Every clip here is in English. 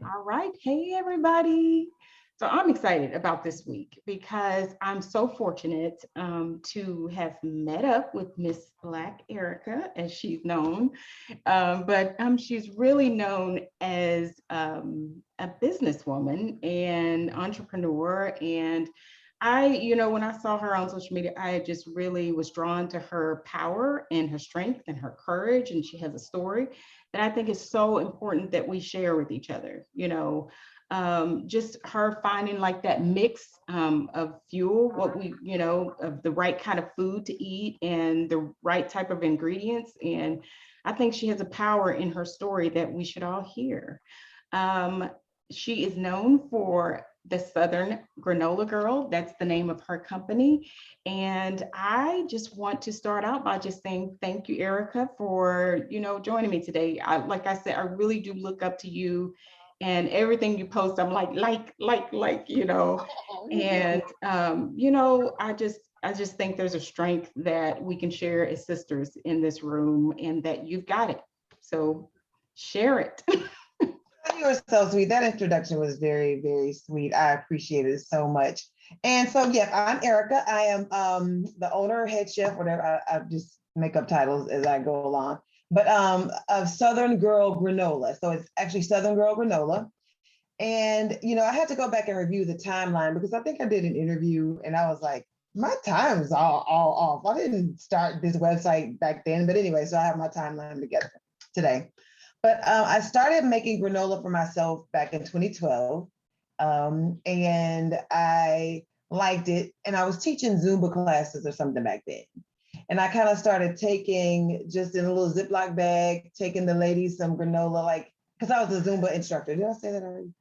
All right. Hey, everybody. So I'm excited about this week because I'm so fortunate to have met up with Miss Black Erica, as she's known. But she's really known as a businesswoman and entrepreneur. And when I saw her on social media, I just really was drawn to her power and her strength and her courage. And she has a story that I think is so important that we share with each other. Just her finding like that mix of fuel, what we, of the right kind of food to eat and the right type of ingredients. And I think she has a power in her story that we should all hear. Um, she is known for the Southern Granola Girl. That's the name of her company. And I just want to start out by just saying thank you, Erica, for joining me today. Like I said, I really do look up to you, and everything you post, I'm like. And I just think there's a strength that we can share as sisters in this room, and that you've got it. So share it. You were so sweet. That introduction was very, very sweet. I appreciate it so much. And so, yeah, I'm Erica. I am the owner, head chef, whatever. I just make up titles as I go along. But of Southern Girl Granola. So it's actually Southern Girl Granola. And I had to go back and review the timeline because I think I did an interview and I was like, my time's all off. I didn't start this website back then, but anyway, so I have my timeline together today. But I started making granola for myself back in 2012, and I liked it. And I was teaching Zumba classes or something back then. And I kind of started taking just in a little Ziploc bag, taking the ladies some granola, like, because I was a Zumba instructor. Did I say that already?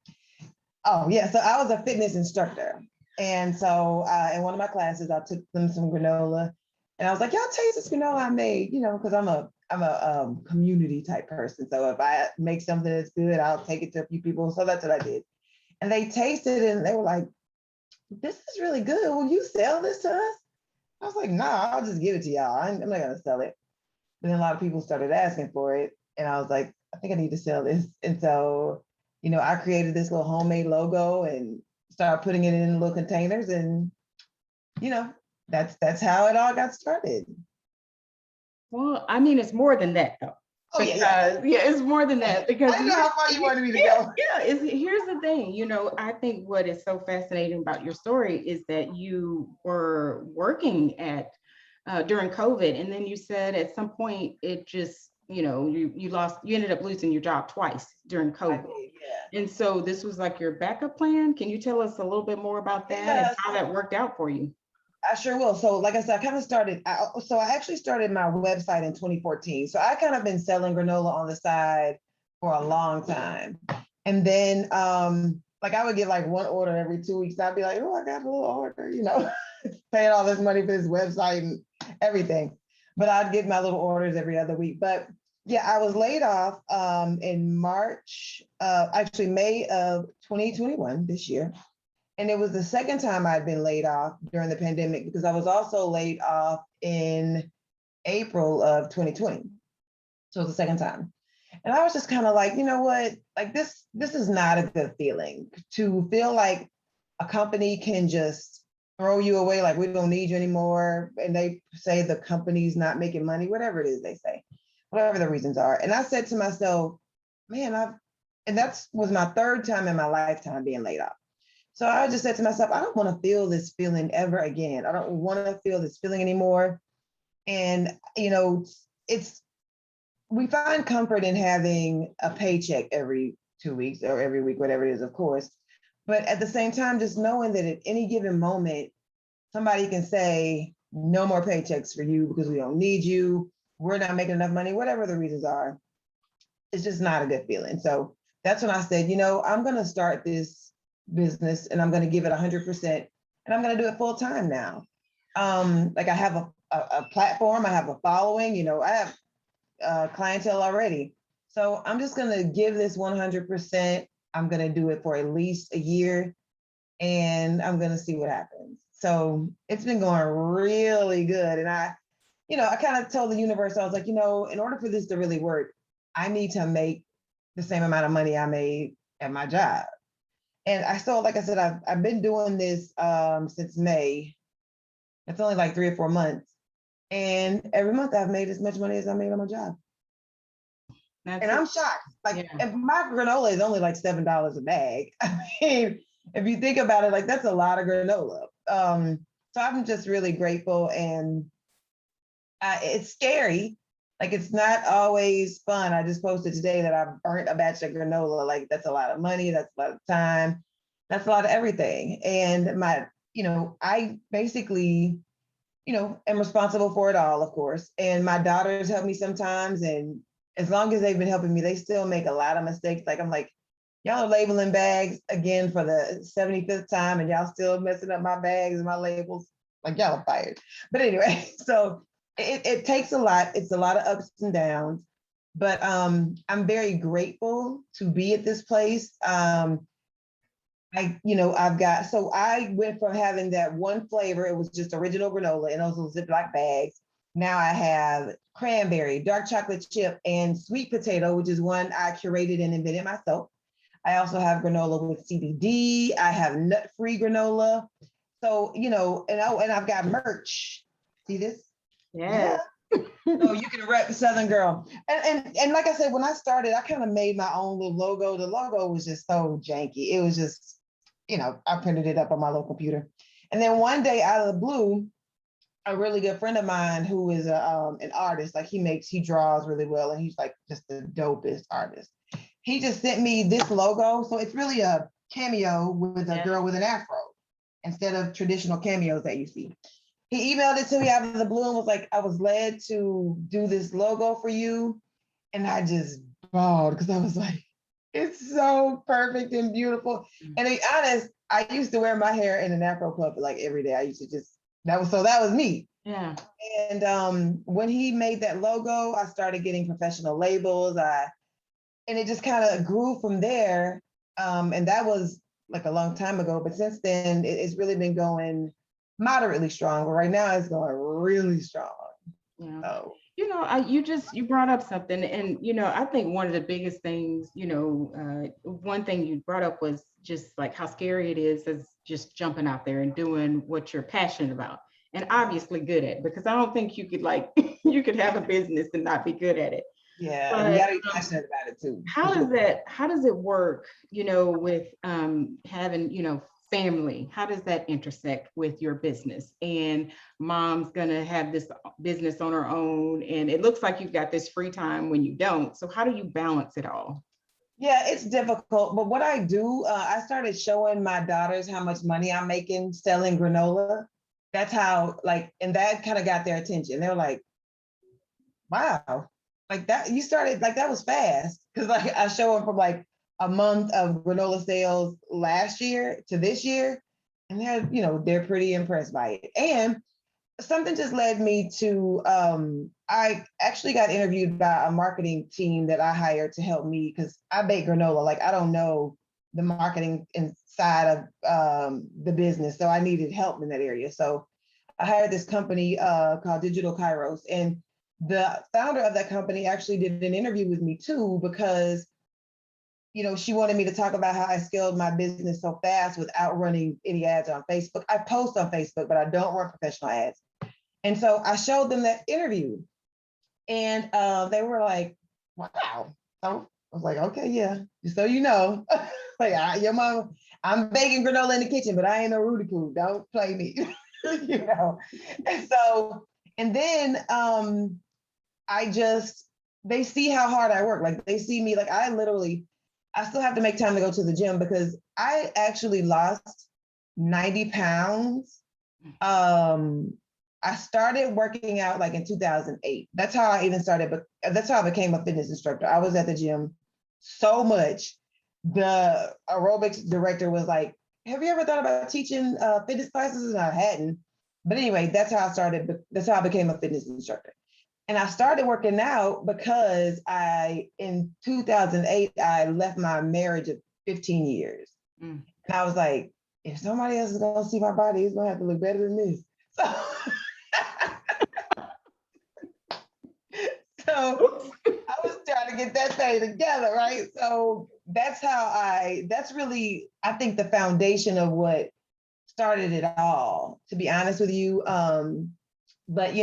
Oh, yeah. So I was a fitness instructor. And so in one of my classes, I took them some granola and I was like, y'all taste this granola I made, because I'm a community type person. So if I make something that's good, I'll take it to a few people. So that's what I did. And they tasted it and they were like, this is really good. Will you sell this to us? I was like, nah, I'll just give it to y'all. I'm not gonna sell it. But then a lot of people started asking for it. And I was like, I think I need to sell this. And so, I created this little homemade logo and started putting it in little containers. And, you know, that's how it all got started. Well, I mean, it's more than that, though. Oh, yeah, Because yeah, it's more than that. I Because didn't know how far you wanted me to yeah, go. yeah. Here's the thing. I think what is so fascinating about your story is that you were working at during COVID, and then you said at some point it just you ended up losing your job twice during I COVID. did, yeah. And so this was like your backup plan. Can you tell us a little bit more about that and Yeah, how that worked out for you? I sure will. So, like I said, I kind of started. I actually started my website in 2014. So I kind of been selling granola on the side for a long time, and then like I would get like one order every 2 weeks. I'd be like, oh, I got a little order, paying all this money for this website and everything. But I'd get my little orders every other week. But yeah, I was laid off in March, actually May of 2021 this year. And it was the second time I'd been laid off during the pandemic because I was also laid off in April of 2020. So it was the second time. And I was just kind of like, you know what? Like this is not a good feeling to feel like a company can just throw you away, like we don't need you anymore. And they say the company's not making money, whatever it is they say, whatever the reasons are. And I said to myself, man, and that was my third time in my lifetime being laid off. So I just said to myself, I don't want to feel this feeling ever again. I don't want to feel this feeling anymore. And, it's, we find comfort in having a paycheck every 2 weeks or every week, whatever it is, of course. But at the same time, just knowing that at any given moment, somebody can say, no more paychecks for you because we don't need you. We're not making enough money, whatever the reasons are. It's just not a good feeling. So that's when I said, I'm going to start this business and I'm going to give it 100% and I'm going to do it full time now. Like I have a platform, I have a following, I have clientele already. So I'm just going to give this 100%. I'm going to do it for at least a year and I'm going to see what happens. So it's been going really good. And I kind of told the universe, I was like, in order for this to really work, I need to make the same amount of money I made at my job. And like I said, I've been doing this since May. It's only like 3 or 4 months. And every month I've made as much money as I made on my job. That's And it. I'm shocked. Like, Yeah. if my granola is only like $7 a bag. I mean, if you think about it, like that's a lot of granola. So I'm just really grateful, and it's scary. Like, it's not always fun. I just posted today that I burnt a batch of granola. Like, that's a lot of money. That's a lot of time. That's a lot of everything. And I basically, am responsible for it all, of course. And my daughters help me sometimes. And as long as they've been helping me, they still make a lot of mistakes. Like, I'm like, y'all are labeling bags again for the 75th time, and y'all still messing up my bags and my labels. Like, y'all are fired. But anyway, so it takes a lot. It's a lot of ups and downs. But I'm very grateful to be at this place. I went from having that one flavor, it was just original granola in those little Ziploc bags. Now I have cranberry, dark chocolate chip, and sweet potato, which is one I curated and invented myself. I also have granola with CBD. I have nut-free granola. So, and I've got merch. See this? Yeah. Yeah. So you can rep Southern Girl. And like I said, when I started, I kind of made my own little logo. The logo was just so janky. It was just, I printed it up on my little computer. And then one day, out of the blue, a really good friend of mine who is an artist, like he draws really well, and he's like just the dopest artist. He just sent me this logo. So it's really a cameo with a girl with an afro instead of traditional cameos that you see. He emailed it to me out of the blue and was like, I was led to do this logo for you. And I just bawled because I was like, it's so perfect and beautiful. And to be honest, I used to wear my hair in an afro puff like every day. I used to that was me. Yeah. And when he made that logo, I started getting professional labels. And it just kind of grew from there. And that was like a long time ago. But since then, it's really been going moderately strong. But right now, it's going really strong. Yeah. So. You brought up something, and I think one of the biggest things, one thing you brought up was just like how scary it is just jumping out there and doing what you're passionate about and obviously good at, because I don't think you could you could have a business and not be good at it. Yeah, But you gotta be passionate about it too. how does it work, with having, family? How does that intersect with your business? And mom's gonna have this business on her own, and it looks like you've got this free time when you don't. So how do you balance it all? Yeah, it's difficult. But what I do, I started showing my daughters how much money I'm making selling granola. That's how, and that kind of got their attention. They were like, wow, like that, you started, like that was fast. Cause like I show them from like a month of granola sales last year to this year. And they're pretty impressed by it. And something just led me to, I actually got interviewed by a marketing team that I hired to help me because I bake granola. Like, I don't know the marketing inside of the business. So I needed help in that area. So I hired this company called Digital Kairos. And the founder of that company actually did an interview with me too, because she wanted me to talk about how I scaled my business so fast without running any ads on Facebook. I post on Facebook, but I don't run professional ads. And so I showed them that interview, and they were like, wow. So I was like, okay, yeah, just so you know, your mom, I'm baking granola in the kitchen, but I ain't no Rudy Poo. Don't play me, And then they see how hard I work. Like, they see me, like, I still have to make time to go to the gym because I actually lost 90 pounds. I started working out like in 2008. That's how I even started, but that's how I became a fitness instructor. I was at the gym so much. The aerobics director was like, have you ever thought about teaching fitness classes? And I hadn't. But anyway, that's how I started. That's how I became a fitness instructor. And I started working out because in 2008, I left my marriage of 15 years. And I was like, if somebody else is going to see my body, it's going to have to look better than this. So I was trying to get that thing together, right? So that's really, I think, the foundation of what started it all, to be honest with you. But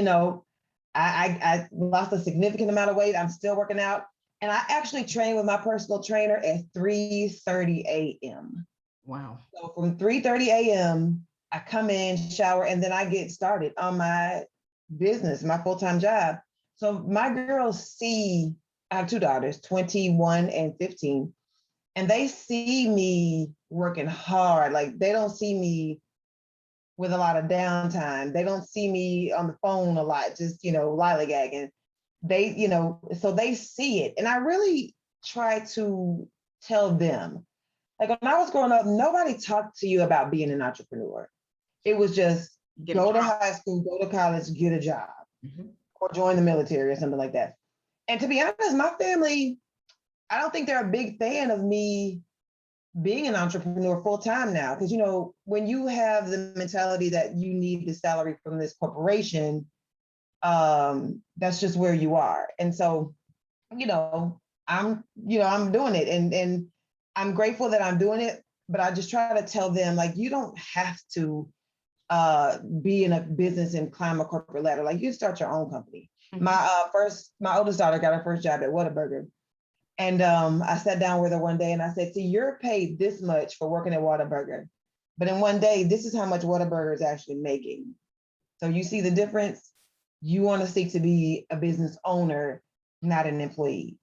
I lost a significant amount of weight. I'm still working out. And I actually train with my personal trainer at 3:30 a.m. Wow. So from 3:30 a.m., I come in, shower, and then I get started on my business, my full-time job. So my girls see, I have two daughters, 21 and 15, and they see me working hard. Like they don't see me with a lot of downtime. They don't see me on the phone a lot, just, lollygagging. So they see it. And I really try to tell them, like when I was growing up, nobody talked to you about being an entrepreneur. It was just Get a go to job. high school, go to college, get a job, Mhm. or join the military or something like that. And to be honest, my family, I don't think they're a big fan of me being an entrepreneur full time now. Because, when you have the mentality that you need the salary from this corporation, that's just where you are. And so, I'm doing it, and I'm grateful that I'm doing it. But I just try to tell them, like, you don't have to be in a business and climb a corporate ladder. Like, you start your own company. Mhm. My oldest daughter got her first job at Whataburger. And I sat down with her one day and I said, see, you're paid this much for working at Whataburger. But in one day, this is how much Whataburger is actually making. So you see the difference? You want to seek to be a business owner, not an employee.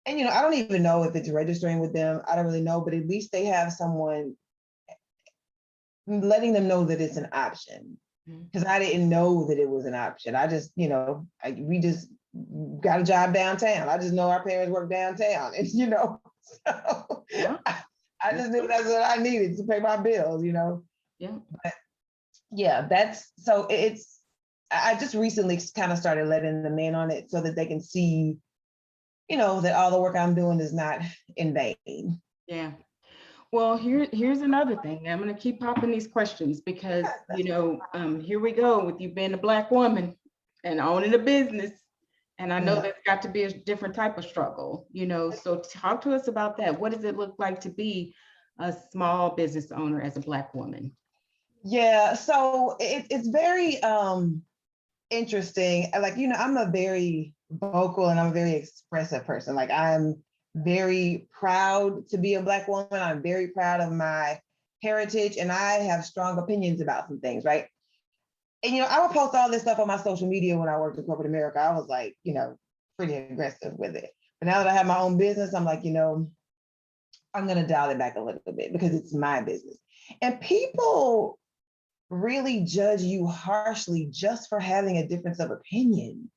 And, I don't even know if it's registering with them. I don't really know, but at least they have someone letting them know that it's an option. Because I didn't know that it was an option. I just, we just got a job downtown. I just know our parents work downtown. And, so Yeah. I just knew that's what I needed to pay my bills, Yeah. But yeah, I just recently kind of started letting them in on it so that they can see, that all the work I'm doing is not in vain. Yeah. Well, here's another thing. I'm going to keep popping these questions because, here we go with you being a Black woman and owning a business. And I know Yeah. that's got to be a different type of struggle, So talk to us about that. What does it look like to be a small business owner as a Black woman? Yeah, so it's very interesting. Like, I'm a very vocal and I'm a very expressive person. Like, I'm very proud to be a Black woman. I'm very proud of my heritage and I have strong opinions about some things, right? And, I would post all this stuff on my social media when I worked in corporate America. I was like, pretty aggressive with it. But now that I have my own business, I'm like, I'm going to dial it back a little bit because it's my business. And people really judge you harshly just for having a difference of opinion.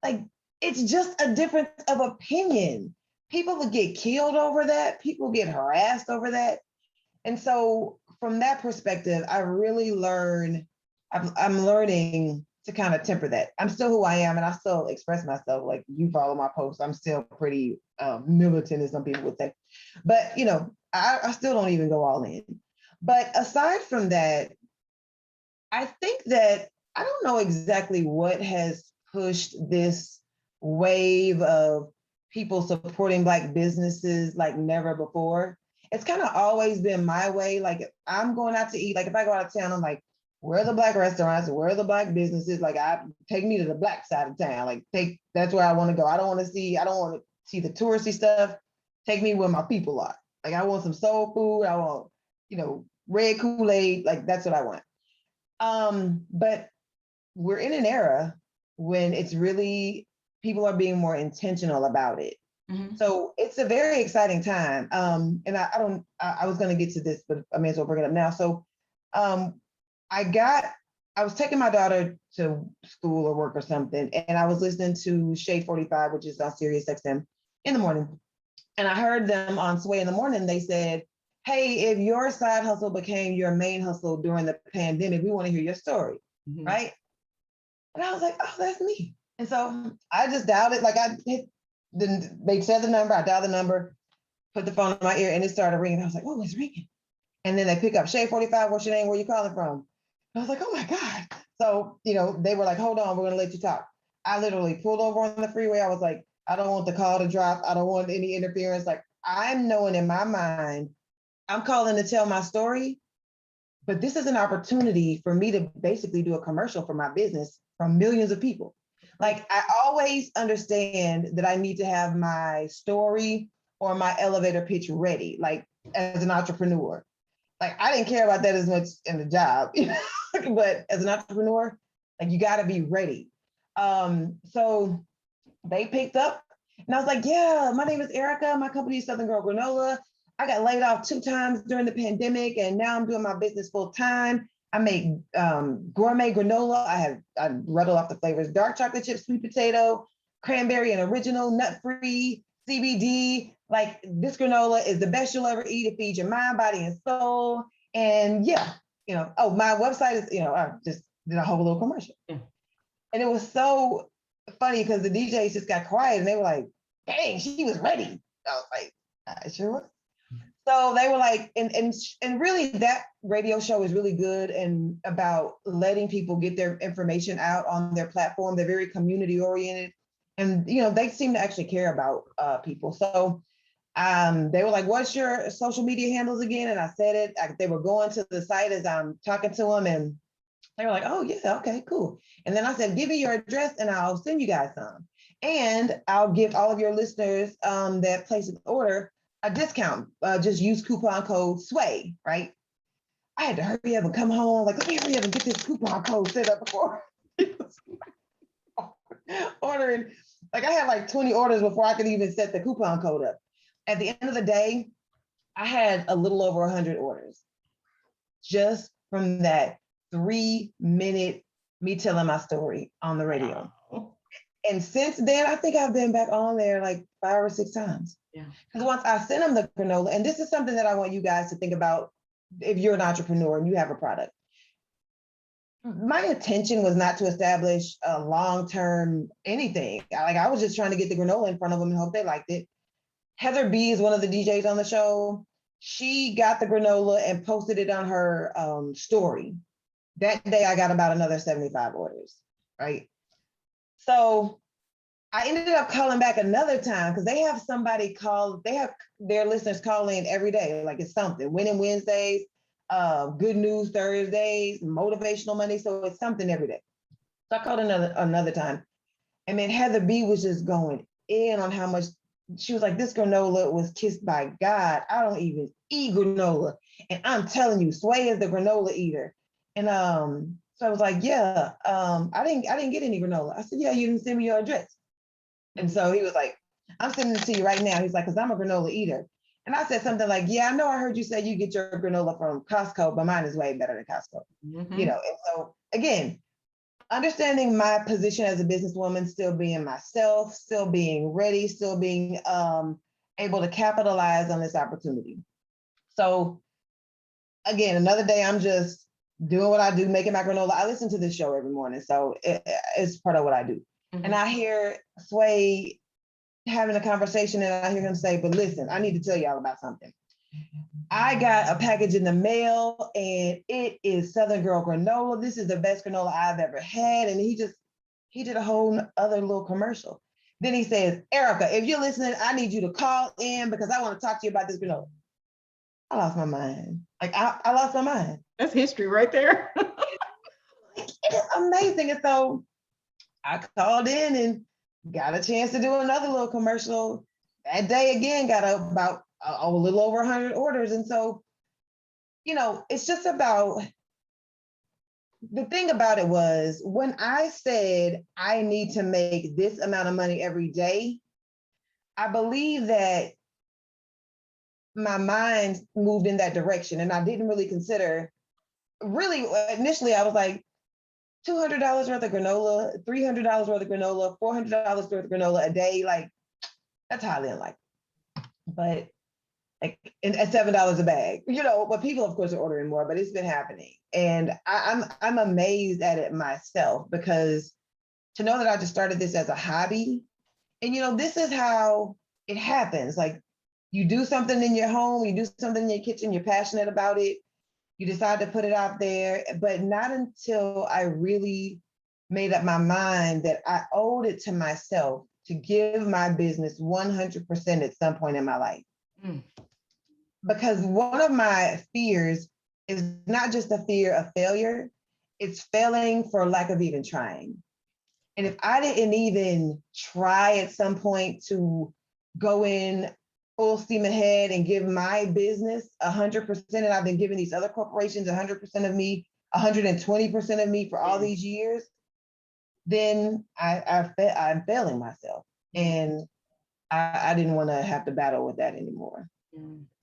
Like, it's just a difference of opinion. People will get killed over that. People get harassed over that. And so from that perspective, I'm learning to kind of temper that. I'm still who I am and I still express myself. Like, you follow my posts, I'm still pretty militant, as some people would say. But, I still don't even go all in. But aside from that, I think that I don't know exactly what has pushed this wave of people supporting Black businesses like never before. It's kind of always been my way. Like, if I'm going out to eat, like if I go out of town, I'm like, where are the Black restaurants? Where are the Black businesses? Like, take me to the Black side of town. Like, that's where I want to go. I don't want to see the touristy stuff. Take me where my people are. Like, I want some soul food. I want, red Kool-Aid. Like, that's what I want. But we're in an era when it's really, people are being more intentional about it. Mhm. So it's a very exciting time. And I was going to get to this, but I may as well bring it up now. So um, I was taking my daughter to school or work or something, and I was listening to Shade 45, which is on Sirius XM in the morning. And I heard them on Sway in the morning. They said, hey, if your side hustle became your main hustle during the pandemic, we want to hear your story, Mhm. right? And I was like, oh, that's me. And so I just dialed it. Like, they said the number, I dialed the number, put the phone in my ear, and it started ringing. I was like, oh, it's ringing. And then they pick up, Shade 45, what's your name? Where you calling from? I was like, oh my God. So, they were like, hold on, we're going to let you talk. I literally pulled over on the freeway. I was like, I don't want the call to drop. I don't want any interference. Like I'm knowing in my mind, I'm calling to tell my story, but this is an opportunity for me to basically do a commercial for my business from millions of people. Like I always understand that I need to have my story or my elevator pitch ready, like as an entrepreneur. Like I didn't care about that as much in the job, but as an entrepreneur, like you got to be ready. So they picked up and I was like, yeah, my name is Erika. My company is Southern Girl Granola. I got laid off 2 times during the pandemic and now I'm doing my business full time. I make gourmet granola. I rattle off the flavors: dark chocolate chip, sweet potato, cranberry, and original, nut-free, CBD. Like this granola is the best you'll ever eat. It feeds your mind, body, and soul. And yeah, oh, my website is, I just did a whole little commercial. Yeah. And it was so funny because the DJs just got quiet and they were like, dang, she was ready. I was like, I sure was. So they were like, and really that radio show is really good and about letting people get their information out on their platform. They're very community oriented and, they seem to actually care about people. So they were like, what's your social media handles again? And I said it. They were going to the site as I'm talking to them and they were like, oh yeah, okay, cool. And then I said, give me your address and I'll send you guys some. And I'll give all of your listeners that place an order a discount. Just use coupon code SWAY, right? I had to hurry up and come home. Like, let me hurry up and get this coupon code set up before ordering. Like I had like 20 orders before I could even set the coupon code up. At the end of the day, I had a little over 100 orders just from that 3-minute me telling my story on the radio. Wow. And since then, I think I've been back on there like 5 or 6 times. Yeah. Because once I send them the granola, and this is something that I want you guys to think about if you're an entrepreneur and you have a product. My intention was not to establish a long-term anything. I was just trying to get the granola in front of them and hope they liked it. Heather B is one of the DJs on the show. She got the granola and posted it on her story. That day, I got about another 75 orders, right? So I ended up calling back another time because they have their listeners call in every day. Like it's something, Winning Wednesdays, Good News Thursdays, Motivational Monday. So it's something every day. So I called another time. And then Heather B was just going in on how much, she was like, this granola was kissed by God. I don't even eat granola. And I'm telling you, Sway is the granola eater. And so I was like, yeah, I didn't get any granola. I said, yeah, you didn't send me your address. And so he was like, I'm sending it to you right now. He's like, because I'm a granola eater. And I said something like, yeah, I know I heard you say you get your granola from Costco, but mine is way better than Costco. Mm-hmm. And so again, understanding my position as a businesswoman, still being myself, still being ready, still being able to capitalize on this opportunity. So again, another day, I'm just doing what I do, making my granola. I listen to this show every morning, so it's part of what I do. Mm-hmm. And I hear Sway having a conversation and I hear him say, but listen, I need to tell y'all about something. I got a package in the mail and it is Southern Girl Granola. This is the best granola I've ever had. And he did a whole other little commercial. Then he says, Erika, if you're listening, I need you to call in because I want to talk to you about this granola. I lost my mind. Like I lost my mind. That's history right there. It is amazing. And so I called in and got a chance to do another little commercial. That day again, got about a little over 100 orders. And so, it's just about, the thing about it was when I said I need to make this amount of money every day, I believe that my mind moved in that direction. And I didn't really consider, initially I was like, $200 worth of granola, $300 worth of granola, $400 worth of granola a day. Like, that's highly unlikely. But like, and at $7 a bag, but people of course are ordering more, but it's been happening. And I'm amazed at it myself because to know that I just started this as a hobby and this is how it happens. Like you do something in your home, you do something in your kitchen, you're passionate about it. You decide to put it out there, but not until I really made up my mind that I owed it to myself to give my business 100% at some point in my life. Mm. Because one of my fears is not just a fear of failure, it's failing for lack of even trying. And if I didn't even try at some point to go in full steam ahead and give my business 100%, and I've been giving these other corporations 100% of me, 120% of me for all these years, then I'm failing myself. And I didn't want to have to battle with that anymore.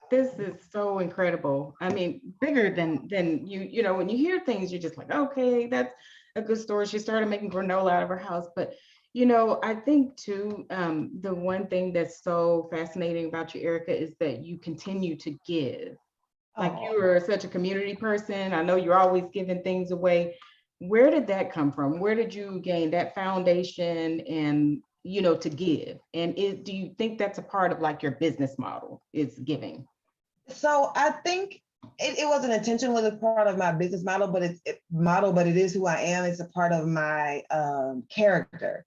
This is so incredible. I mean, bigger than you know, when you hear things, you're just like, okay, that's a good story. She started making granola out of her house. But, you know, I think too, the one thing that's so fascinating about you, Erika, is that you continue to give. Like you are such a community person. I know you're always giving things away. Where did that come from? Where did you gain that foundation and, you know, to give? And do you think that's a part of like your business model is giving? So I think it wasn't intentionally a part of my business model, but but it is who I am. It's a part of my character.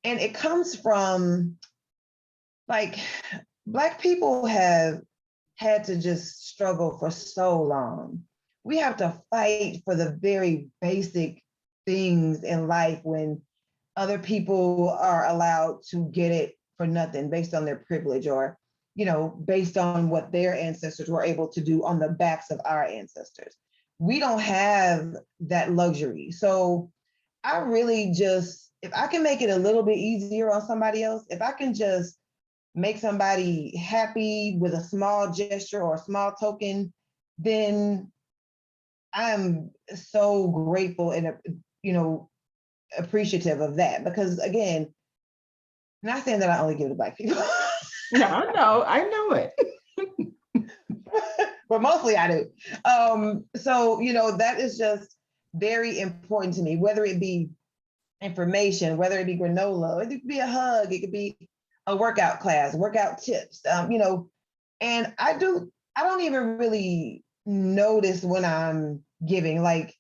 And it comes from like Black people have had to just struggle for so long. We have to fight for the very basic things in life when other people are allowed to get it for nothing based on their privilege, or based on what their ancestors were able to do on the backs of our ancestors. We don't have that luxury. So I really just, if I can make it a little bit easier on somebody else, if I can just make somebody happy with a small gesture or a small token, then I'm so grateful and appreciative of that. Because again, not saying that I only give to Black people. No, I know it. But mostly I do. So that is just very important to me, whether it be information, whether it be granola, it could be a hug, it could be a workout class, workout tips, and I don't even really notice when I'm giving. Like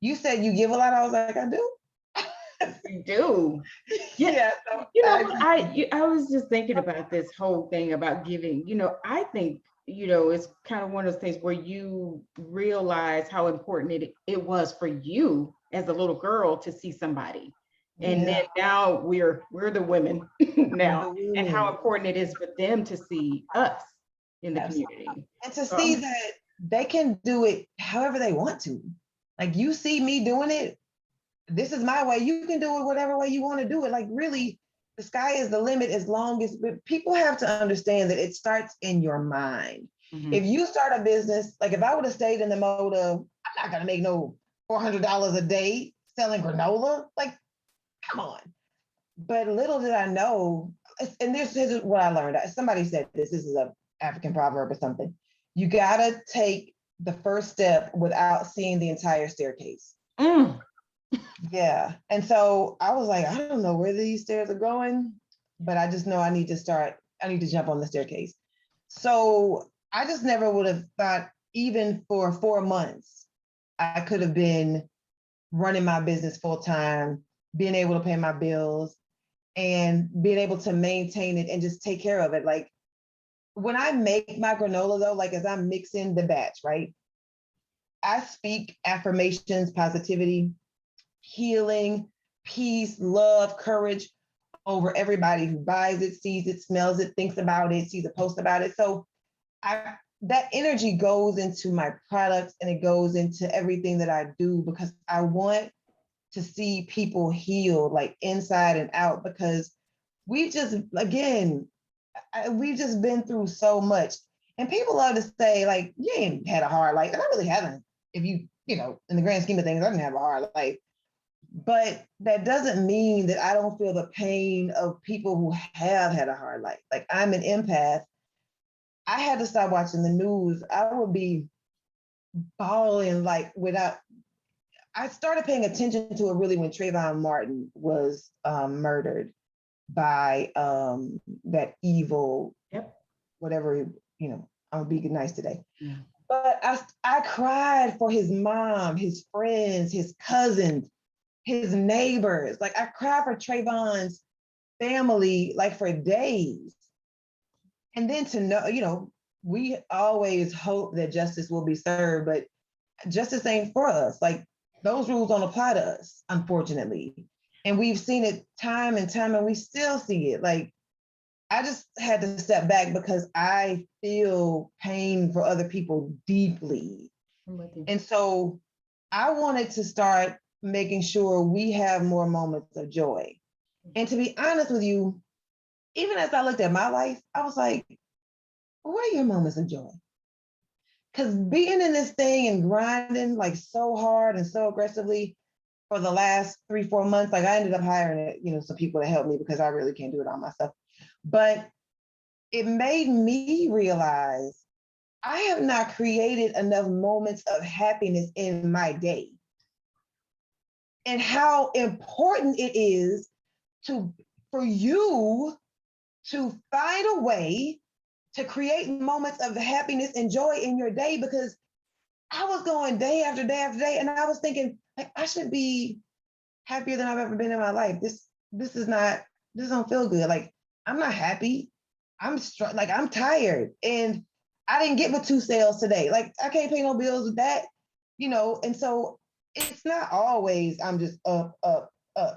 you said, you give a lot. I was like, I do. You do. Yeah. So You know, I was just thinking about this whole thing about giving. You know, I think, you know, it's kind of one of those things where you realize how important it was for you as a little girl to see somebody. And then now we're the women now, and how important it is for them to see us in the community. And to see that they can do it however they want to. Like you see me doing it, this is my way. You can do it whatever way you want to do it. Like really, the sky is the limit as long as, but people have to understand that it starts in your mind. Mm-hmm. If you start a business, like if I would have stayed in the mode of, I'm not gonna make no $400 a day selling granola, like, come on. But little did I know, and this is what I learned. Somebody said this is an African proverb or something. You gotta take the first step without seeing the entire staircase. Mm. Yeah. And so I was like, I don't know where these stairs are going, but I just know I need to jump on the staircase. So I just never would have thought, even for 4 months, I could have been running my business full time, being able to pay my bills, and being able to maintain it and just take care of it. Like when I make my granola though, like as I'm mixing the batch, right? I speak affirmations, positivity, healing, peace, love, courage over everybody who buys it, sees it, smells it, thinks about it, sees a post about it. So that energy goes into my products and it goes into everything that I do, because I want to see people healed, like inside and out, because we've just been through so much. And people love to say, like, you ain't had a hard life. And I really haven't. If you in the grand scheme of things, I didn't have a hard life. But that doesn't mean that I don't feel the pain of people who have had a hard life. Like I'm an empath. I had to stop watching the news. I would be bawling like I started paying attention to it really when Trayvon Martin was murdered by that evil, whatever, I'll be nice today. Yeah. But I cried for his mom, his friends, his cousins, his neighbors. Like I cried for Trayvon's family like for days. And then to know, we always hope that justice will be served, but justice ain't for us. Like those rules don't apply to us, unfortunately. And we've seen it time and time, and we still see it. Like I just had to step back because I feel pain for other people deeply. I'm with you. And so I wanted to start making sure we have more moments of joy. And to be honest with you, even as I looked at my life, I was like, what are your moments of joy? Because being in this thing and grinding like so hard and so aggressively for the last 3-4 months, like I ended up hiring, some people to help me because I really can't do it all myself. But it made me realize I have not created enough moments of happiness in my day. And how important it is for you to find a way to create moments of happiness and joy in your day, because I was going day after day after day, and I was thinking, like, I should be happier than I've ever been in my life. This don't feel good. Like, I'm not happy. Like, I'm tired, and I didn't get but 2 sales today. Like, I can't pay no bills with that, and so it's not always I'm just up,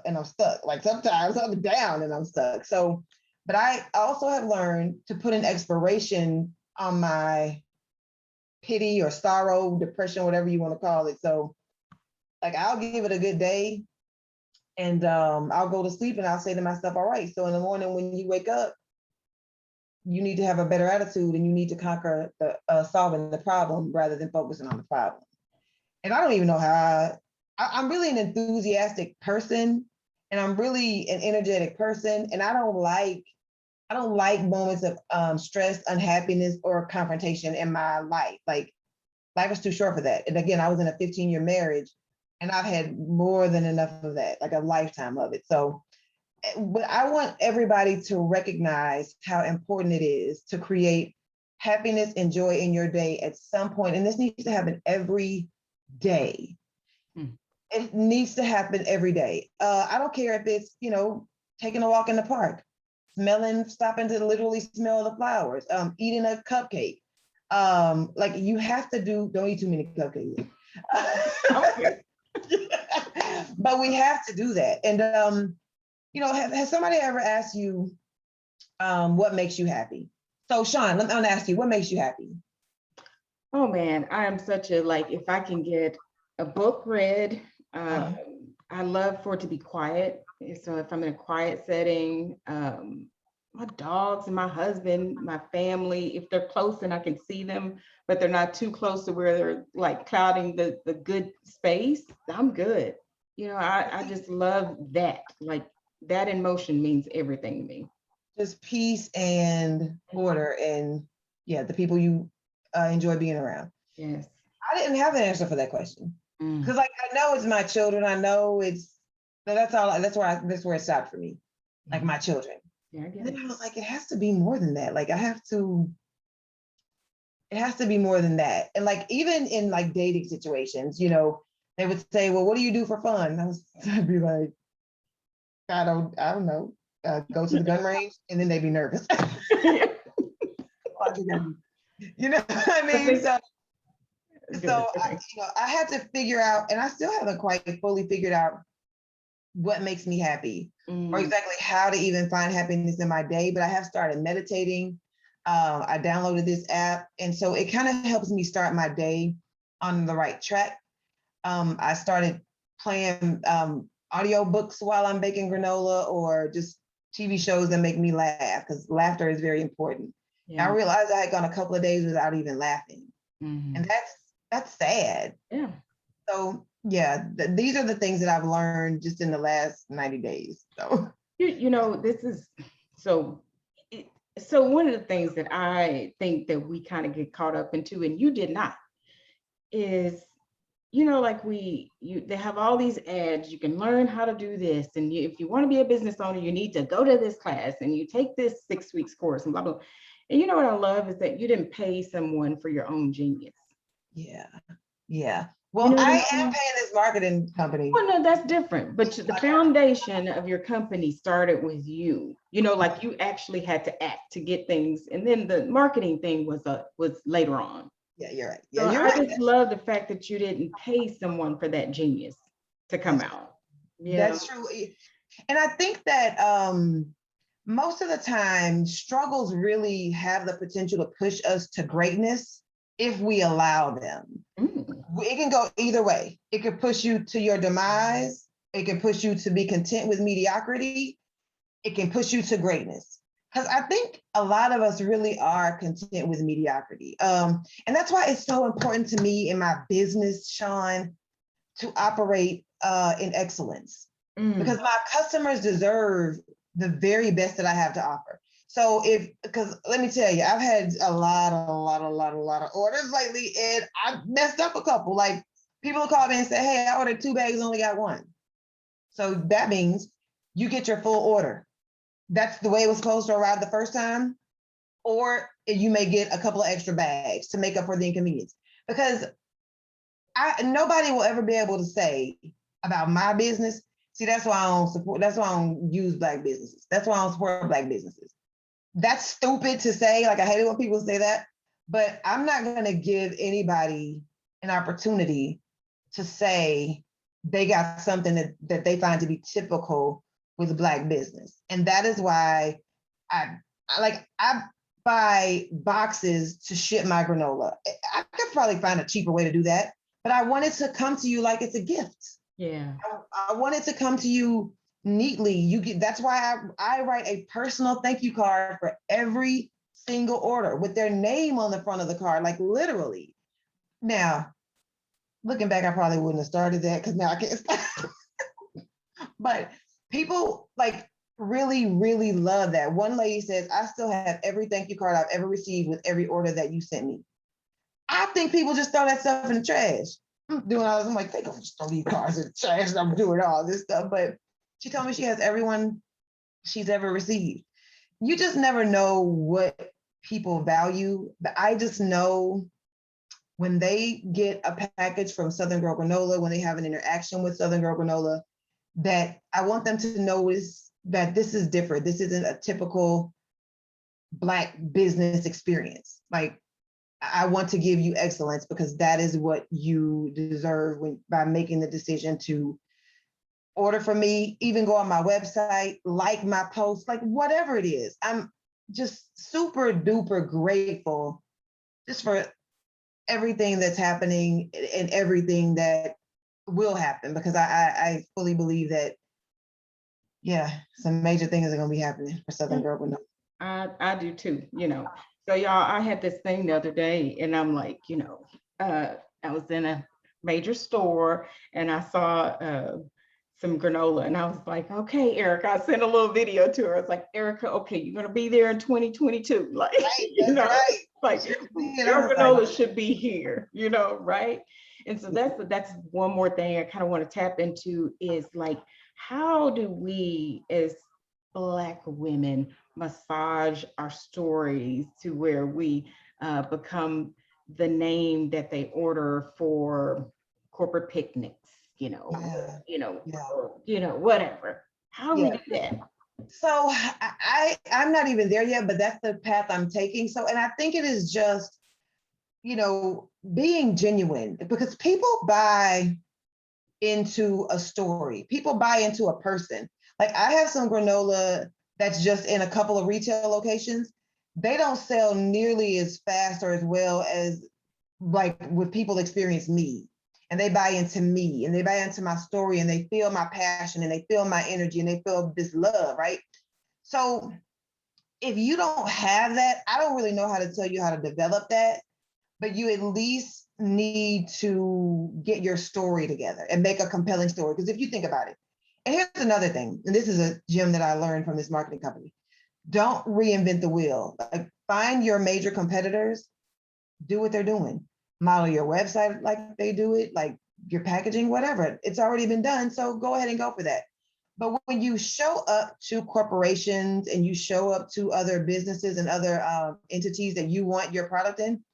and I'm stuck. Like sometimes I'm down and I'm stuck. So, but I also have learned to put an expiration on my pity or sorrow, depression, whatever you want to call it. So, like, I'll give it a good day, and I'll go to sleep, and I'll say to myself, all right, so in the morning when you wake up, you need to have a better attitude, and you need to conquer the solving the problem rather than focusing on the problem. And I don't even know how I'm really an enthusiastic person, and I'm really an energetic person, and I don't like moments of stress, unhappiness, or confrontation in my life. Like, life is too short for that. And again, I was in a 15-year marriage, and I've had more than enough of that, like a lifetime of it. So, but I want everybody to recognize how important it is to create happiness and joy in your day at some point. And this needs to happen every day. It needs to happen every day. I don't care if it's, taking a walk in the park, stopping to literally smell the flowers, eating a cupcake. Like, you have to don't eat too many cupcakes. But we have to do that. And, has somebody ever asked you what makes you happy? So Sean, I'm gonna ask you, what makes you happy? Oh man, I am such a, like, if I can get a book read, I love for it to be quiet. So if I'm in a quiet setting, my dogs and my husband, my family, if they're close and I can see them, but they're not too close to where they're like clouding the good space, I'm good. I just love that. Like, that in motion means everything to me. Just peace and order, and the people you enjoy being around. Yes. I didn't have an answer for that question because, like, I know it's my children. I know that's all. That's where it stopped for me. Like, my children. Yeah, I get And then it. I was like, it has to be more than that. Like, it has to be more than that. And like, even in like dating situations, they would say, well, what do you do for fun? I'd be like, I don't know. Go to the gun range, and then they'd be nervous. You know what I mean? So I had to figure out, and I still haven't quite fully figured out what makes me happy or exactly how to even find happiness in my day. But I have started meditating. I downloaded this app, and so it kind of helps me start my day on the right track. I started playing audio books while I'm baking granola, or just TV shows that make me laugh, because laughter is very important. Yeah. I realized I had gone a couple of days without even laughing, and that's sad. Yeah. So these are the things that I've learned just in the last 90 days. So this is so. So one of the things that I think that we kind of get caught up into, and you did not, is like they have all these ads. You can learn how to do this, and if you want to be a business owner, you need to go to this class and you take this 6 weeks course and blah blah. And what I love is that you didn't pay someone for your own genius. Yeah. You Well, know what I I'm am saying? paying this marketing company. Well, no, that's different. But the foundation of your company started with you. You know, like you actually had to act to get things, and then the marketing thing was later on. Yeah, you're right. Yeah, So you're I right. just love the fact that you didn't pay someone for that genius to come That's out. Yeah. that's true. And I think that most of the time, struggles really have the potential to push us to greatness if we allow them. Mm. It can go either way. It could push you to your demise. It can push you to be content with mediocrity. It can push you to greatness. Because I think a lot of us really are content with mediocrity. And that's why it's so important to me in my business, Sean, to operate in excellence because Mm. my customers deserve the very best that I have to offer. So because let me tell you, I've had a lot of orders lately, and I've messed up a couple. Like people will call me and say, "Hey, I ordered 2 bags, only got one." So that means you get your full order. That's the way it was supposed to arrive the first time, or you may get a couple of extra bags to make up for the inconvenience. Because nobody will ever be able to say about my business. See, that's why I don't support. That's why I don't use black businesses. That's why I don't support black businesses. That's stupid to say. Like I hate it when people say that, but I'm not going to give anybody an opportunity to say they got something that they find to be typical with black business, and that is why I buy boxes to ship my granola. I could probably find a cheaper way to do that, but I want it to come to you like it's a gift. Yeah. I want it to come to you neatly. That's why I write a personal thank you card for every single order with their name on the front of the card, like literally. Now, looking back, I probably wouldn't have started that because now I can't stop. But people like really, really love that. One lady says, I still have every thank you card I've ever received with every order that you sent me. I think people just throw that stuff in the trash. I'm doing all this. I'm like, they don't just throw these cards in the trash. I'm doing all this stuff. But she told me she has everyone she's ever received. You just never know what people value. But I just know when they get a package from Southern Girl Granola, when they have an interaction with Southern Girl Granola, that I want them to notice that this is different. This isn't a typical Black business experience. Like I want to give you excellence because that is what you deserve by making the decision to order from me, even go on my website, like my post, like whatever it is. I'm just super duper grateful just for everything that's happening and everything that will happen because I fully believe that, yeah, some major things are going to be happening for Southern Girl Granola. I do too, you know. So y'all, I had this thing the other day and I'm like, I was in a major store and I saw some granola and I was like, okay, Erica, I sent a little video to her. I was like, Erica, okay, you're gonna be there in 2022. Like, Right, that's right. like your granola should be here, right? And so that's one more thing I kind of want to tap into is like, how do we as Black women massage our stories to where we become the name that they order for corporate picnics, Yeah, yeah, whatever. How do we yeah. do that? So I'm not even there yet, but that's the path I'm taking. So, and I think it is just, being genuine because people buy into a story. People buy into a person. Like I have some granola that's just in a couple of retail locations. They don't sell nearly as fast or as well as like with people experience me and they buy into me and they buy into my story and they feel my passion and they feel my energy and they feel this love, right? So if you don't have that, I don't really know how to tell you how to develop that, but you at least need to get your story together and make a compelling story. Because if you think about it, and here's another thing, and this is a gem that I learned from this marketing company. Don't reinvent the wheel. Like find your major competitors, do what they're doing. Model your website like they do it, like your packaging, whatever. It's already been done. So go ahead and go for that. But when you show up to corporations and you show up to other businesses and other entities that you want your product in,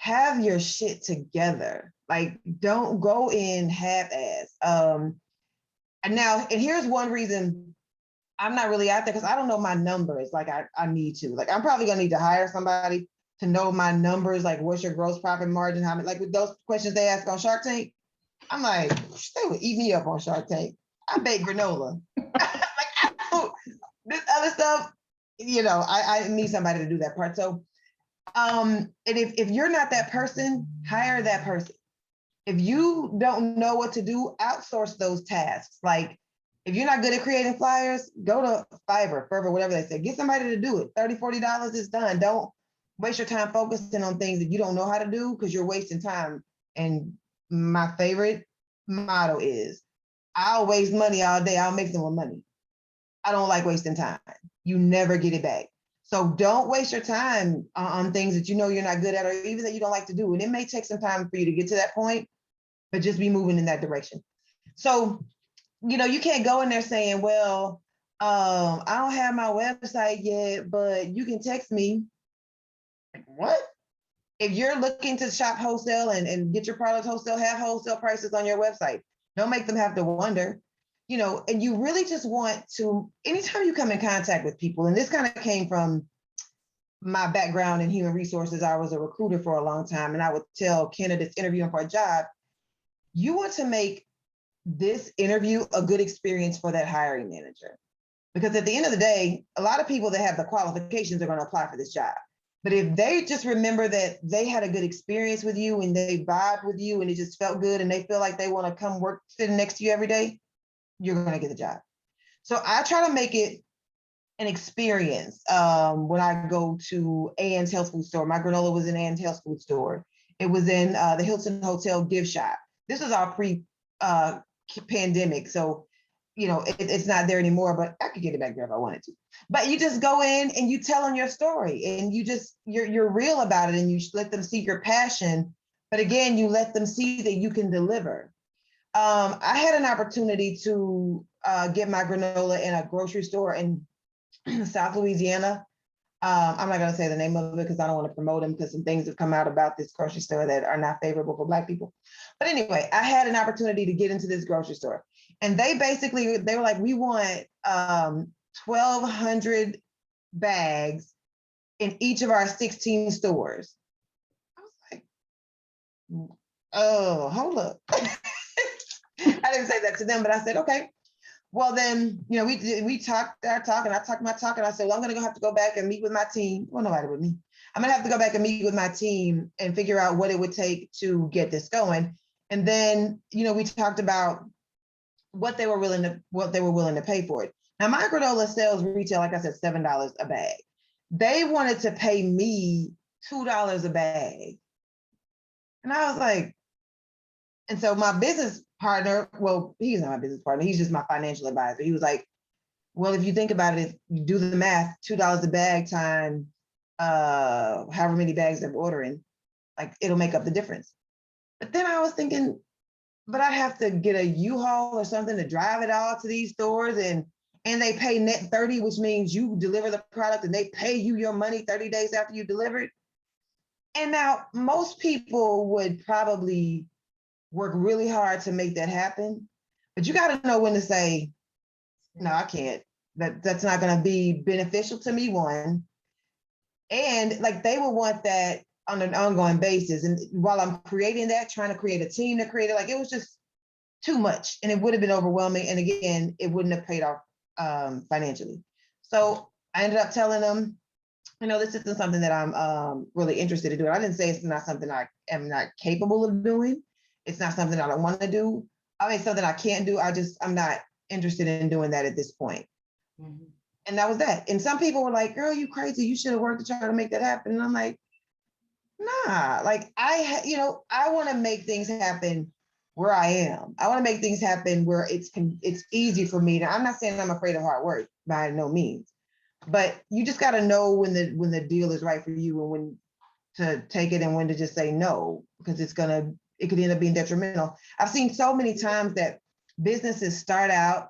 have your shit together. Like, don't go in half-ass. And here's one reason I'm not really out there, because I don't know my numbers like I need to. Like, I'm probably gonna need to hire somebody to know my numbers, like what's your gross profit margin, how many, like with those questions they ask on Shark Tank. I'm like, they would eat me up on Shark Tank. I bake granola. Like, I don't, this other stuff, I need somebody to do that part. So, and if you're not that person, hire that person. If you don't know what to do, outsource those tasks. Like, if you're not good at creating flyers, go to Fiverr, whatever they say. Get somebody to do it. $30, $40 is done. Don't waste your time focusing on things that you don't know how to do, because you're wasting time. And my favorite motto is, I'll waste money all day. I'll make some more money. I don't like wasting time. You never get it back. So don't waste your time on things that you know you're not good at, or even that you don't like to do. And it may take some time for you to get to that point, but just be moving in that direction. So, you can't go in there saying, well, I don't have my website yet, but you can text me. Like, what? If you're looking to shop wholesale and get your product wholesale, have wholesale prices on your website. Don't make them have to wonder, and you really just want to, anytime you come in contact with people, and this kind of came from my background in human resources. I was a recruiter for a long time, and I would tell candidates interviewing for a job, you want to make this interview a good experience for that hiring manager. Because at the end of the day, a lot of people that have the qualifications are going to apply for this job. But if they just remember that they had a good experience with you and they vibed with you and it just felt good and they feel like they want to come work sitting next to you every day, you're going to get the job. So I try to make it an experience. When I go to Ann's Health Food Store, my granola was in Ann's Health Food Store. It was in the Hilton Hotel gift shop. This is our pre-pandemic. So, it's not there anymore, but I could get it back there if I wanted to. But you just go in and you tell them your story, and you're real about it, and you let them see your passion. But again, you let them see that you can deliver. I had an opportunity to get my granola in a grocery store in South Louisiana. I'm not going to say the name of it because I don't want to promote them, because some things have come out about this grocery store that are not favorable for Black people. But anyway, I had an opportunity to get into this grocery store, and they were like, we want 1,200 bags in each of our 16 stores. I was like, oh, hold up. I didn't say that to them, but I said, okay. Well, then, we talked our talk, and I talked my talk, and I said, well, I'm going to have to go back and meet with my team. Well, nobody but me. I'm going to have to go back and meet with my team and figure out what it would take to get this going. And then, we talked about what they were willing to pay for it. Now, my granola sales retail, like I said, $7 a bag. They wanted to pay me $2 a bag. And I was like, and so my business partner, well, he's not my business partner, he's just my financial advisor. He was like, well, if you think about it, if you do the math, $2 a bag time, however many bags they're ordering, like, it'll make up the difference. But then I was thinking, but I have to get a U-Haul or something to drive it all to these stores, and they pay net 30, which means you deliver the product and they pay you your money 30 days after you deliver it. And now most people would probably work really hard to make that happen, but you got to know when to say, no, I can't. That's not going to be beneficial to me, one. And like, they will want that on an ongoing basis. And while I'm creating that, trying to create a team to create it, like, it was just too much, and it would have been overwhelming. And again, it wouldn't have paid off financially. So I ended up telling them, this isn't something that I'm really interested in doing. I didn't say it's not something I am not capable of doing. It's not something I don't want to do. I mean, something I can't do. I'm not interested in doing that at this point. Mm-hmm. And that was that. And some people were like, girl, you crazy. You should have worked to try to make that happen. And I'm like, nah, like, I want to make things happen where I am. I want to make things happen where it's easy for me. Now, I'm not saying I'm afraid of hard work, by no means, but you just got to know when the deal is right for you, and when to take it and when to just say no, because it could end up being detrimental. I've seen so many times that businesses start out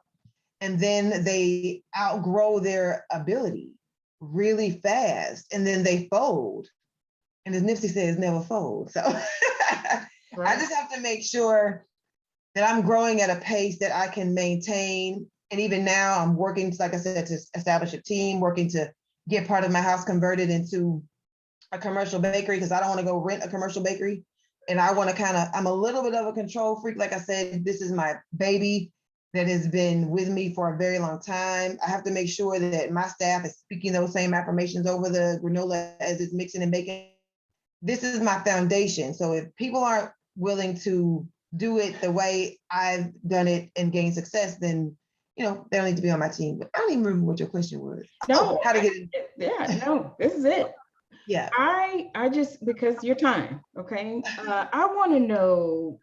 and then they outgrow their ability really fast, and then they fold. And as Nipsey says, never fold. So I Right. just have to make sure that I'm growing at a pace that I can maintain. And even now I'm working, like I said, to establish a team, working to get part of my house converted into a commercial bakery because I don't want to go rent a commercial bakery. And I want to I'm a little bit of a control freak. Like I said, this is my baby that has been with me for a very long time. I have to make sure that my staff is speaking those same affirmations over the granola as it's mixing and baking. This is my foundation. So if people aren't willing to do it the way I've done it and gain success, then they don't need to be on my team. But I don't even remember what your question was. No, Oh, how to get in. yeah, no, this is it. Yeah. I just, because your time, okay? I want to know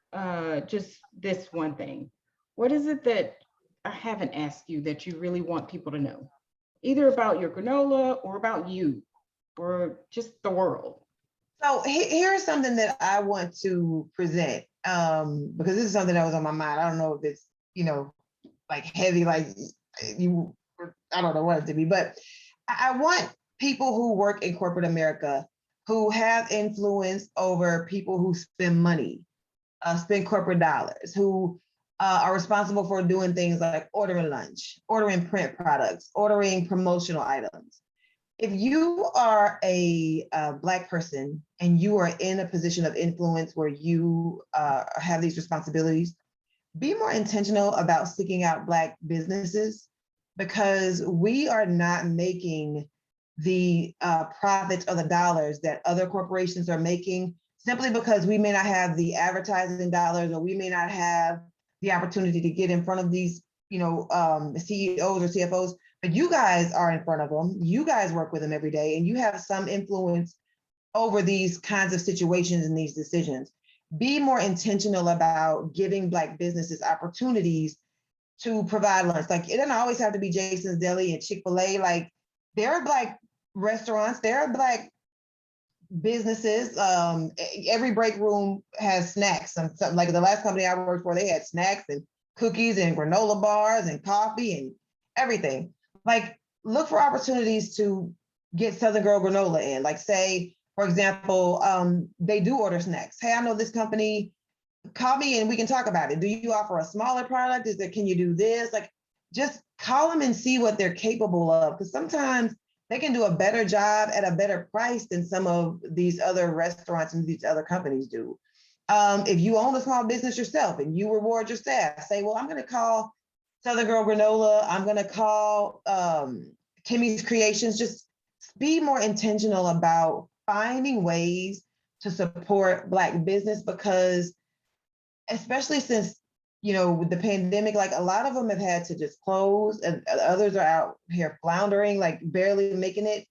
just this one thing. What is it that I haven't asked you that you really want people to know? Either about your granola or about you or just the world. So here's something that I want to present because this is something that was on my mind. I don't know if it's, like heavy, like you, I don't know what it to be, but I want people who work in corporate America who have influence over people who spend money, spend corporate dollars, who are responsible for doing things like ordering lunch, ordering print products, ordering promotional items. If you are a Black person and you are in a position of influence where you have these responsibilities, be more intentional about seeking out Black businesses because we are not making the profits or the dollars that other corporations are making simply because we may not have the advertising dollars or we may not have the opportunity to get in front of these, CEOs or CFOs, but you guys are in front of them. You guys work with them every day and you have some influence over these kinds of situations and these decisions. Be more intentional about giving Black businesses opportunities to provide lunch. Like it doesn't always have to be Jason's Deli and Chick-fil-A. Like there are Black restaurants, there are Black businesses. Every break room has snacks. And something like the last company I worked for, they had snacks and cookies and granola bars and coffee and everything. Like look for opportunities to get Southern Girl Granola in. Like say, for example, they do order snacks. Hey, I know this company, call me and we can talk about it. Do you offer a smaller product? Can you do this? Like just call them and see what they're capable of. Because sometimes they can do a better job at a better price than some of these other restaurants and these other companies do. If you own a small business yourself and you reward your staff, say, well, I'm going to call Southern Girl Granola. I'm going to call Kimmy's Creations. Just be more intentional about finding ways to support Black business because especially since, with the pandemic, like a lot of them have had to just close and others are out here floundering, like barely making it.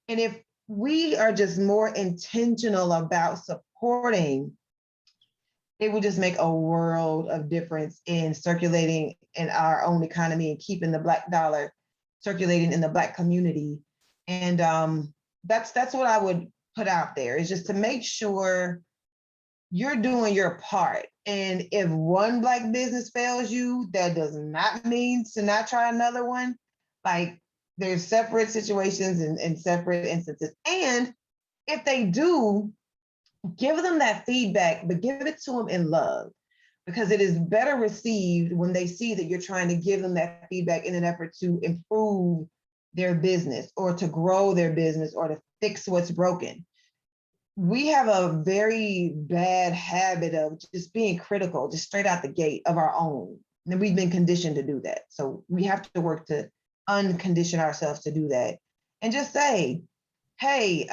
And if we are just more intentional about supporting, it would just make a world of difference in circulating in our own economy and keeping the Black dollar circulating in the Black community. And that's what I would put out there is just to make sure you're doing your part. And if one Black business fails you, that does not mean to not try another one. Like there's separate situations and separate instances. And if they do, give them that feedback, but give it to them in love because it is better received when they see that you're trying to give them that feedback in an effort to improve their business or to grow their business or to fix what's broken. We have a very bad habit of just being critical, just straight out the gate of our own. And we've been conditioned to do that. So we have to work to uncondition ourselves to do that and just say, hey,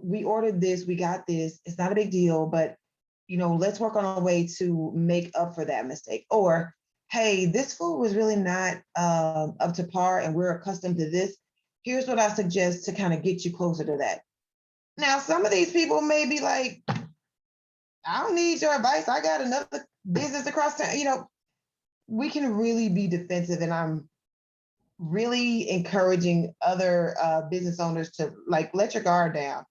we ordered this, we got this, it's not a big deal, but, let's work on a way to make up for that mistake. Or, hey, this food was really not up to par and we're accustomed to this. Here's what I suggest to kind of get you closer to that. Now, some of these people may be like, I don't need your advice. I got another business across town. We can really be defensive. And I'm really encouraging other business owners to let your guard down.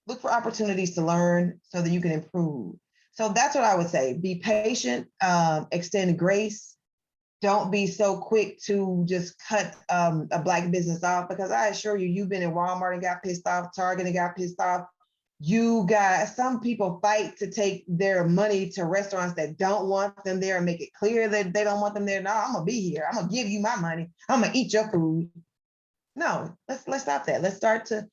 Look for opportunities to learn so that you can improve. So that's what I would say. Be patient, extend grace, don't be so quick to just cut a Black business off, because I assure you, you've been in Walmart and got pissed off, Target and got pissed off. You got some people fight to take their money to restaurants that don't want them there and make it clear that they don't want them there. No, I'm gonna be here. I'm gonna give you my money. I'm gonna eat your food. No, let's stop that. Let's start to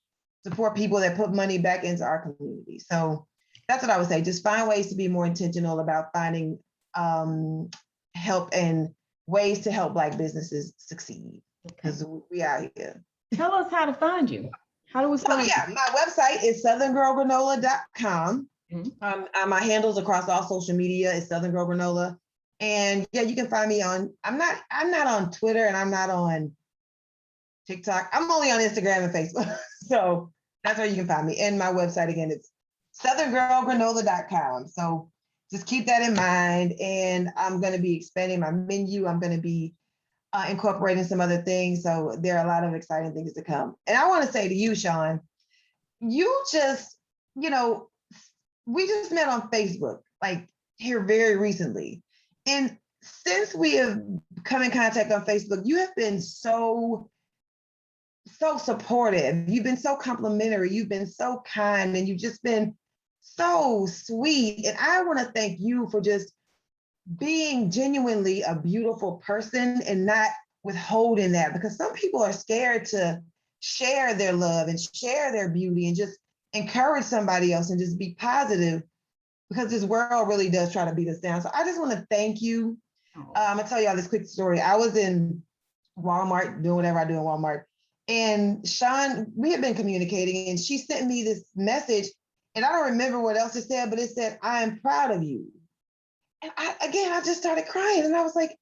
support people that put money back into our community. So that's what I would say. Just find ways to be more intentional about finding help and ways to help Black businesses succeed, because we out here. Tell us how to find you. How do we find you? My website is southerngirlgranola.com. My handles across all social media is Southern Girl Granola. And yeah, you can find me on, I'm not on Twitter, and I'm not on TikTok. I'm only on Instagram and Facebook. So that's where you can find me. And my website, again, it's southerngirlgranola.com. So just keep that in mind. And I'm going to be expanding my menu. I'm going to be incorporating some other things. So there are a lot of exciting things to come. And I want to say to you, Sean, you just, we just met on Facebook, like here very recently. And since we have come in contact on Facebook, you have been so supportive. You've been so complimentary. You've been so kind, and you've just been so sweet. And I want to thank you for just being genuinely a beautiful person and not withholding that, because some people are scared to share their love and share their beauty and just encourage somebody else and just be positive, because this world really does try to beat us down. So I just want to thank you. I'm gonna tell y'all this quick story. I was in Walmart doing whatever I do in Walmart, and Sean, we had been communicating, and she sent me this message, and I don't remember what else it said, but it said, "I am proud of you." And I just started crying, and I was like,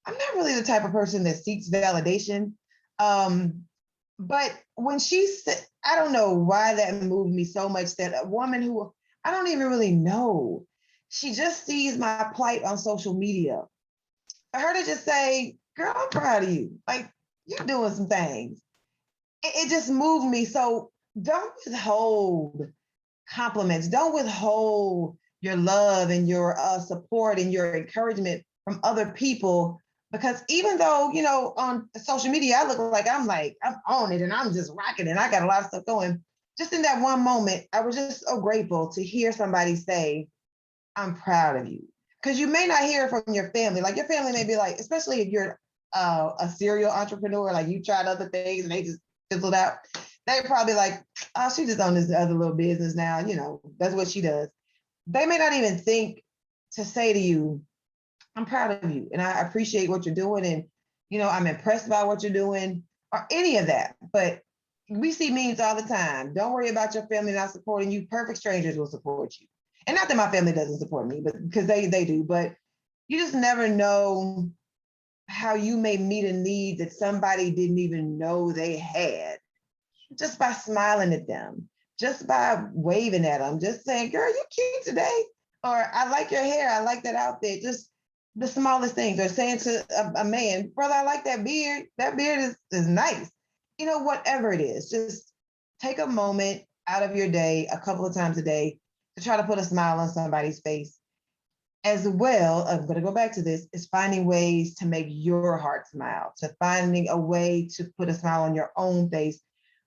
I'm not really the type of person that seeks validation. But when she said, I don't know why that moved me so much, that a woman who I don't even really know, she just sees my plight on social media. For her to just say, "Girl, I'm proud of you. Like, you're doing some things." It just moved me. So don't withhold compliments. Don't withhold your love and your support and your encouragement from other people, because even though, on social media, I look like I'm on it and I'm just rocking and I got a lot of stuff going. Just in that one moment, I was just so grateful to hear somebody say, "I'm proud of you." Because you may not hear it from your family. Like, your family may be like, especially if you're a serial entrepreneur, like you tried other things and they just fizzled out. They're probably like, "Oh, she just on this other little business now. That's what she does." They may not even think to say to you, "I'm proud of you and I appreciate what you're doing, and I'm impressed by what you're doing," or any of that. But we see memes all the time. Don't worry about your family not supporting you. Perfect strangers will support you. And not that my family doesn't support me, but because they do. But you just never know how you may meet a need that somebody didn't even know they had, just by smiling at them, just by waving at them, just saying, "Girl, you cute today," or "I like your hair, I like that outfit." Just the smallest things. Or saying to a man, "Brother, I like that beard. That beard is nice." Whatever it is, just take a moment out of your day, a couple of times a day, to try to put a smile on somebody's face. As well, I'm going to go back to this, is finding ways to make your heart smile, to finding a way to put a smile on your own face,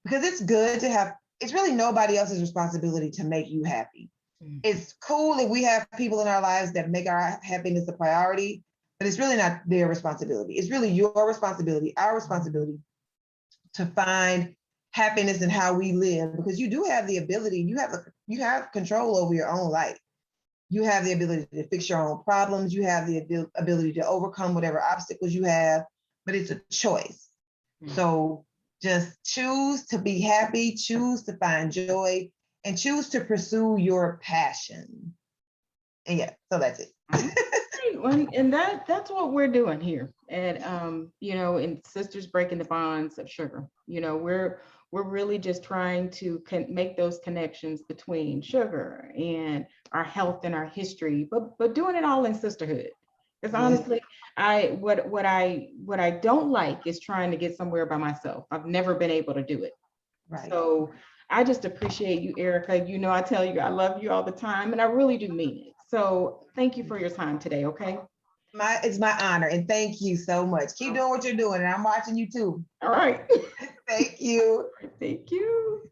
because it's good to have, it's really nobody else's responsibility to make you happy. It's cool if we have people in our lives that make our happiness a priority, but it's really not their responsibility. It's really your responsibility, our responsibility, to find happiness in how we live, because you do have the ability, you have control over your own life. You have the ability to fix your own problems. You have the ability to overcome whatever obstacles you have, but it's a choice. So just choose to be happy, choose to find joy, and choose to pursue your passion. And yeah, so that's it. And that's what we're doing here at in Sisters Breaking the Bonds of Sugar. We're really just trying to make those connections between sugar and our health and our history, but doing it all in sisterhood. Because honestly, what I don't like is trying to get somewhere by myself. I've never been able to do it. Right. So I just appreciate you, Erika. I tell you I love you all the time, and I really do mean it. So thank you for your time today, okay? It's my honor, and thank you so much. Keep doing what you're doing, and I'm watching you too. All right. Thank you. Thank you.